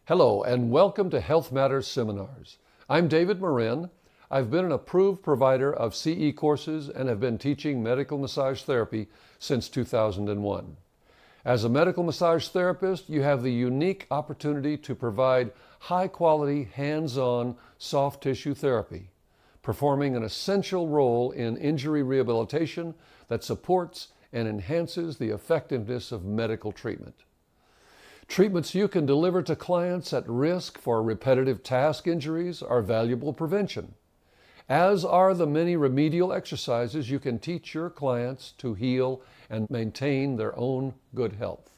Hello and welcome to Health Matters Seminars. I'm David Morin. I've been an approved provider of CE courses and have been teaching medical massage therapy since 2001. As a medical massage therapist, you have the unique opportunity to provide high-quality, hands-on, soft tissue therapy, performing an essential role in injury rehabilitation that supports and enhances the effectiveness of medical treatment. Treatments you can deliver to clients at risk for repetitive task injuries are valuable prevention, as are the many remedial exercises you can teach your clients to heal and maintain their own good health.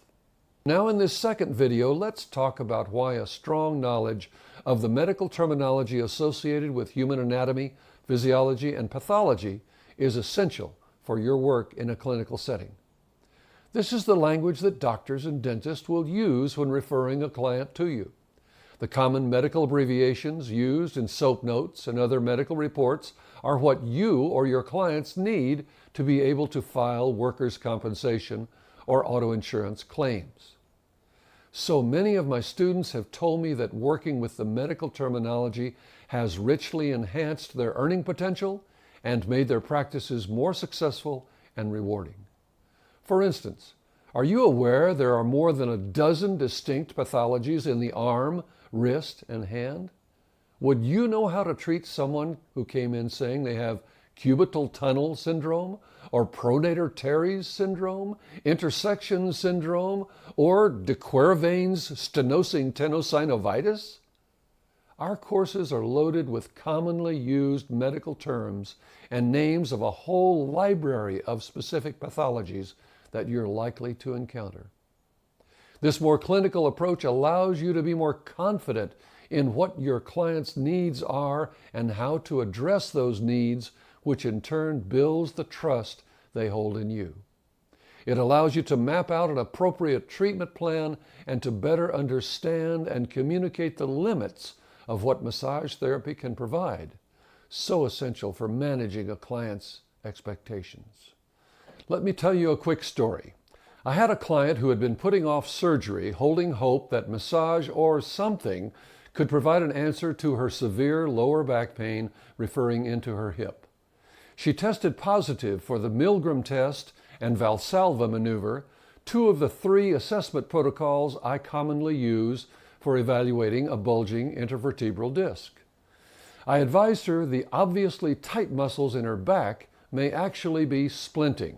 Now in this second video, let's talk about why a strong knowledge of the medical terminology associated with human anatomy, physiology, and pathology is essential for your work in a clinical setting. This is the language that doctors and dentists will use when referring a client to you. The common medical abbreviations used in SOAP notes and other medical reports are what you or your clients need to be able to file workers' compensation or auto insurance claims. So many of my students have told me that working with the medical terminology has richly enhanced their earning potential and made their practices more successful and rewarding. For instance, are you aware there are more than a dozen distinct pathologies in the arm, wrist, and hand? Would you know how to treat someone who came in saying they have cubital tunnel syndrome, or pronator teres syndrome, intersection syndrome, or de Quervain's stenosing tenosynovitis? Our courses are loaded with commonly used medical terms and names of a whole library of specific pathologies that you're likely to encounter. This more clinical approach allows you to be more confident in what your client's needs are and how to address those needs, which in turn builds the trust they hold in you. It allows you to map out an appropriate treatment plan and to better understand and communicate the limits of what massage therapy can provide, so essential for managing a client's expectations. Let me tell you a quick story. I had a client who had been putting off surgery, holding hope that massage or something could provide an answer to her severe lower back pain referring into her hip. She tested positive for the Milgram test and Valsalva maneuver, two of the three assessment protocols I commonly use for evaluating a bulging intervertebral disc. I advised her the obviously tight muscles in her back may actually be splinting,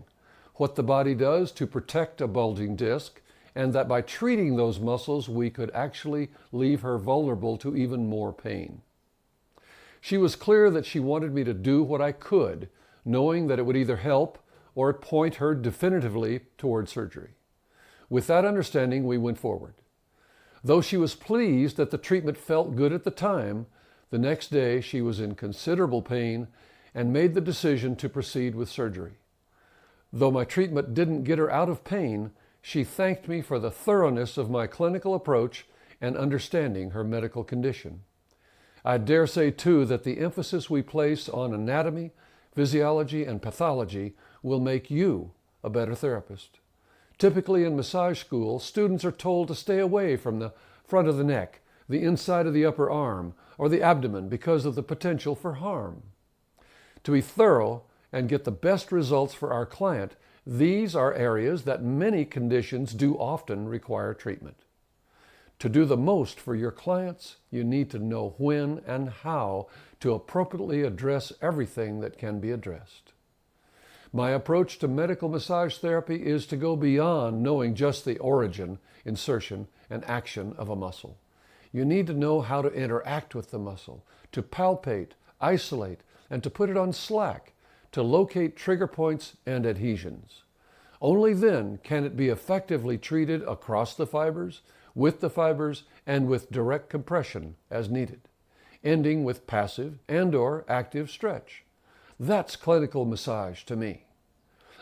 what the body does to protect a bulging disc, and that by treating those muscles we could actually leave her vulnerable to even more pain. She was clear that she wanted me to do what I could, knowing that it would either help or point her definitively toward surgery. With that understanding, we went forward. Though she was pleased that the treatment felt good at the time, the next day she was in considerable pain and made the decision to proceed with surgery. Though my treatment didn't get her out of pain, she thanked me for the thoroughness of my clinical approach and understanding her medical condition. I dare say, too, that the emphasis we place on anatomy, physiology, and pathology will make you a better therapist. Typically in massage school, students are told to stay away from the front of the neck, the inside of the upper arm, or the abdomen because of the potential for harm. To be thorough and get the best results for our client, these are areas that many conditions do often require treatment. To do the most for your clients, you need to know when and how to appropriately address everything that can be addressed. My approach to medical massage therapy is to go beyond knowing just the origin, insertion, and action of a muscle. You need to know how to interact with the muscle, to palpate, isolate, and to put it on slack, to locate trigger points and adhesions. Only then can it be effectively treated across the fibers, with the fibers, and with direct compression as needed, ending with passive and/or active stretch. That's clinical massage to me.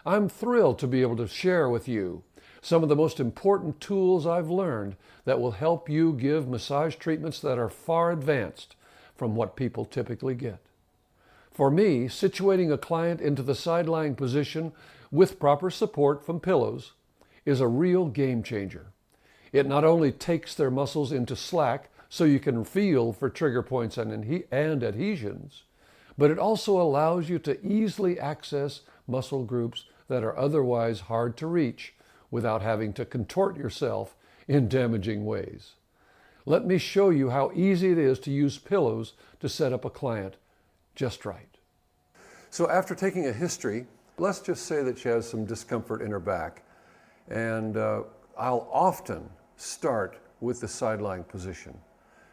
I'm thrilled to be able to share with you some of the most important tools I've learned that will help you give massage treatments that are far advanced from what people typically get. For me, situating a client into the side-lying position with proper support from pillows is a real game changer. It not only takes their muscles into slack so you can feel for trigger points and adhesions, but it also allows you to easily access muscle groups that are otherwise hard to reach without having to contort yourself in damaging ways. Let me show you how easy it is to use pillows to set up a client just right. So after taking a history, let's just say that she has some discomfort in her back. And I'll often start with the side lying position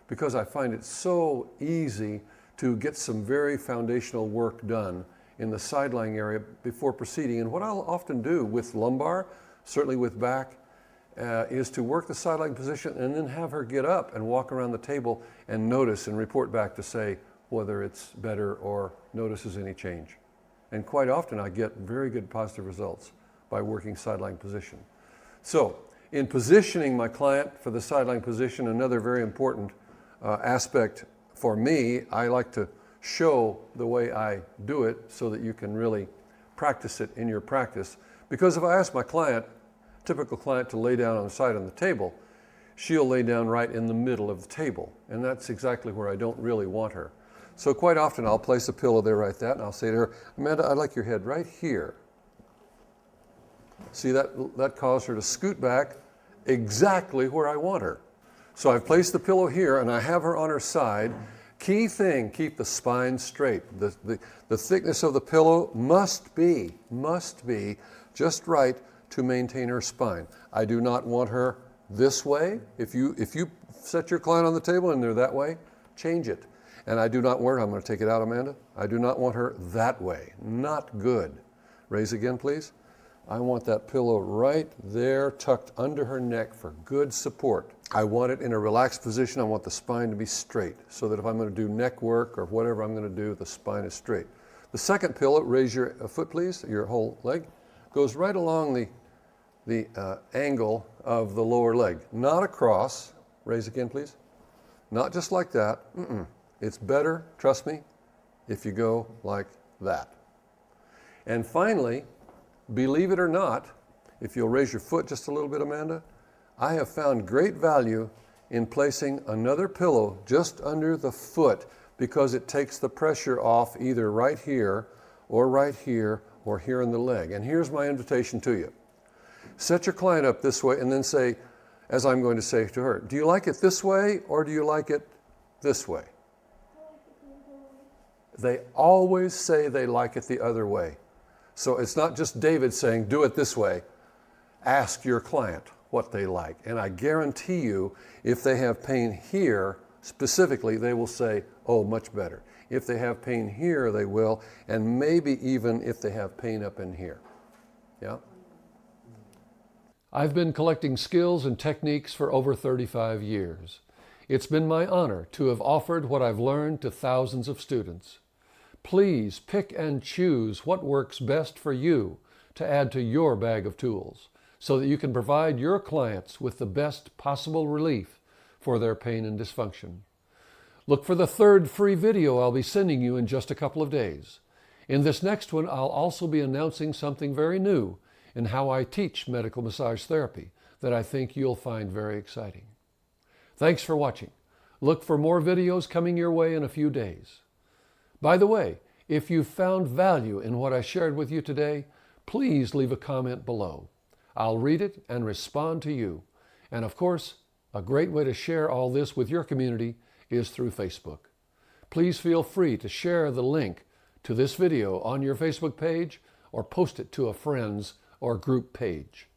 because I find it so easy to get some very foundational work done in the side lying area before proceeding. And what I'll often do with lumbar, certainly with back, is to work the side lying position and then have her get up and walk around the table and notice and report back to say whether it's better or notices any change. And quite often I get very good positive results by working side lying position. So in positioning my client for the side lying position, another very important aspect for me, I like to show the way I do it so that you can really practice it in your practice. Because if I ask my client, typical client, to lay down on the side of the table, she'll lay down right in the middle of the table. And that's exactly where I don't really want her. So quite often I'll place a pillow there like that and I'll say to her, Amanda, I'd like your head right here. See, that caused her to scoot back exactly where I want her. So I've placed the pillow here and I have her on her side. Key thing, keep the spine straight. The thickness of the pillow must be just right to maintain her spine. I do not want her this way. If you set your client on the table and they're that way, change it. And I do not want her, I'm going to take it out, Amanda. I do not want her that way. Not good. Raise again, please. I want that pillow right there, tucked under her neck for good support. I want it in a relaxed position. I want the spine to be straight so that if I'm going to do neck work or whatever I'm going to do, the spine is straight. The second pillow, raise your foot, please, your whole leg, goes right along the angle of the lower leg. Not across. Raise again, please. Not just like that. It's better, trust me, if you go like that. And finally, believe it or not, if you'll raise your foot just a little bit, Amanda, I have found great value in placing another pillow just under the foot because it takes the pressure off either right here or here in the leg. And here's my invitation to you. Set your client up this way and then say, as I'm going to say to her, do you like it this way or do you like it this way? They always say they like it the other way. So it's not just David saying, do it this way. Ask your client what they like. And I guarantee you, if they have pain here, specifically, they will say, oh, much better. If they have pain here, they will. And maybe even if they have pain up in here. Yeah? I've been collecting skills and techniques for over 35 years. It's been my honor to have offered what I've learned to thousands of students. Please pick and choose what works best for you to add to your bag of tools so that you can provide your clients with the best possible relief for their pain and dysfunction. Look for the third free video I'll be sending you in just a couple of days. In this next one, I'll also be announcing something very new in how I teach medical massage therapy that I think you'll find very exciting. Thanks for watching. Look for more videos coming your way in a few days. By the way, if you found value in what I shared with you today, please leave a comment below. I'll read it and respond to you. And of course, a great way to share all this with your community is through Facebook. Please feel free to share the link to this video on your Facebook page or post it to a friend's or group page.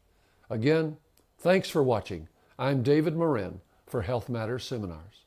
Again, thanks for watching. I'm David Morin for Health Matters Seminars.